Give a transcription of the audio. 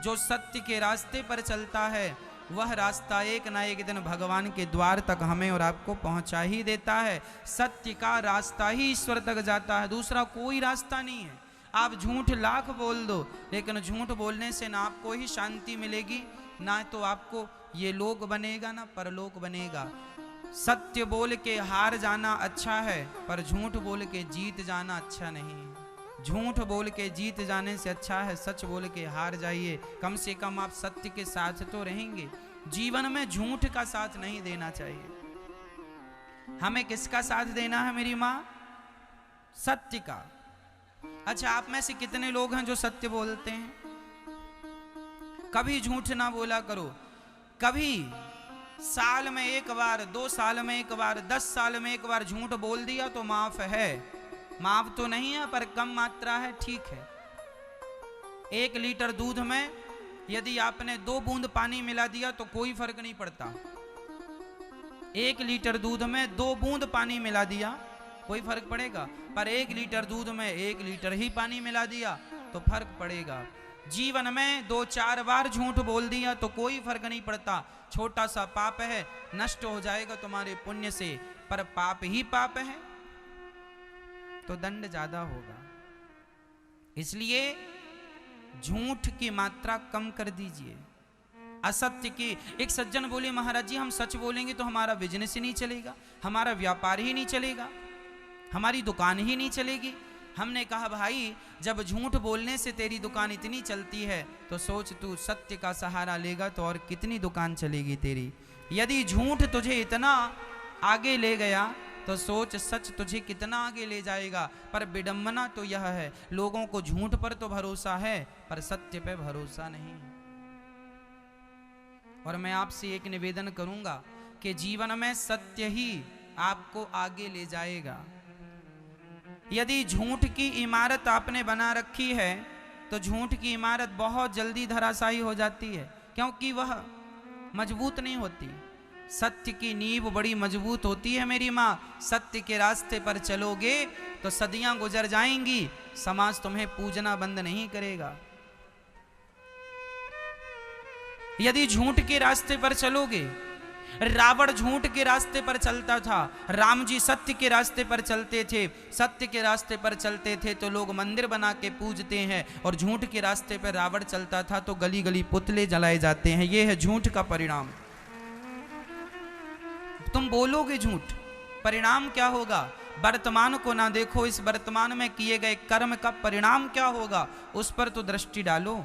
जो सत्य के रास्ते पर चलता है वह रास्ता एक ना एक दिन भगवान के द्वार तक हमें और आपको पहुंचा ही देता है। सत्य का रास्ता ही ईश्वर तक जाता है, दूसरा कोई रास्ता नहीं है। आप झूठ लाख बोल दो, लेकिन झूठ बोलने से ना आपको ही शांति मिलेगी, ना तो आपको ये लोक बनेगा ना परलोक बनेगा। सत्य बोल के हार जाना अच्छा है, पर झूठ बोल के जीत जाना अच्छा नहीं है। झूठ बोल के जीत जाने से अच्छा है सच बोल के हार जाइए। कम से कम आप सत्य के साथ तो रहेंगे। जीवन में झूठ का साथ नहीं देना चाहिए। हमें किसका साथ देना है मेरी माँ? सत्य का। अच्छा, आप में से कितने लोग हैं जो सत्य बोलते हैं? कभी झूठ ना बोला करो। कभी साल में एक बार, 2 साल में एक बार, 10 साल में एक बार झूठ बोल दिया तो माफ है। माफ तो नहीं है पर कम मात्रा है, ठीक है। 1 लीटर दूध में यदि आपने 2 बूंद पानी मिला दिया तो कोई फर्क नहीं पड़ता। 1 लीटर दूध में 2 बूंद पानी मिला दिया कोई फर्क पड़ेगा, पर 1 लीटर दूध में 1 लीटर ही पानी मिला दिया तो फर्क पड़ेगा। जीवन में 2-4 बार झूठ बोल दिया तो कोई फर्क नहीं पड़ता। छोटा सा पाप है, नष्ट हो जाएगा तुम्हारे पुण्य से, पर पाप ही पाप है तो दंड ज्यादा होगा। इसलिए झूठ की मात्रा कम कर दीजिए। असत्य की, एक सज्जन बोले महाराज जी हम सच बोलेंगे तो हमारा बिजनेस ही नहीं चलेगा, हमारा व्यापार ही नहीं चलेगा, हमारी दुकान ही नहीं चलेगी। हमने कहा भाई जब झूठ बोलने से तेरी दुकान इतनी चलती है तो सोच तू सत्य का सहारा लेगा तो और कितनी दुकान चलेगी तेरी। यदि झूठ तुझे इतना आगे ले गया तो सोच सच तुझे कितना आगे ले जाएगा। पर विडंबना तो यह है, लोगों को झूठ पर तो भरोसा है पर सत्य पे भरोसा नहीं। और मैं आपसे एक निवेदन करूंगा कि जीवन में सत्य ही आपको आगे ले जाएगा। यदि झूठ की इमारत आपने बना रखी है तो झूठ की इमारत बहुत जल्दी धराशायी हो जाती है, क्योंकि वह मजबूत नहीं होती। सत्य की नींव बड़ी मजबूत होती है मेरी माँ। सत्य के रास्ते पर चलोगे तो सदियां गुजर जाएंगी, समाज तुम्हें पूजना बंद नहीं करेगा। यदि झूठ के रास्ते पर चलोगे, रावण झूठ के रास्ते पर चलता था, राम जी सत्य के रास्ते पर चलते थे। सत्य के रास्ते पर चलते थे तो लोग मंदिर बना के पूजते हैं, और झूठ के रास्ते पर रावण चलता था तो गली गली पुतले जलाए जाते हैं। यह है झूठ का परिणाम। तुम बोलोगे झूठ, परिणाम क्या होगा? वर्तमान को ना देखो, इस वर्तमान में किए गए कर्म का परिणाम क्या होगा उस पर तो दृष्टि डालो।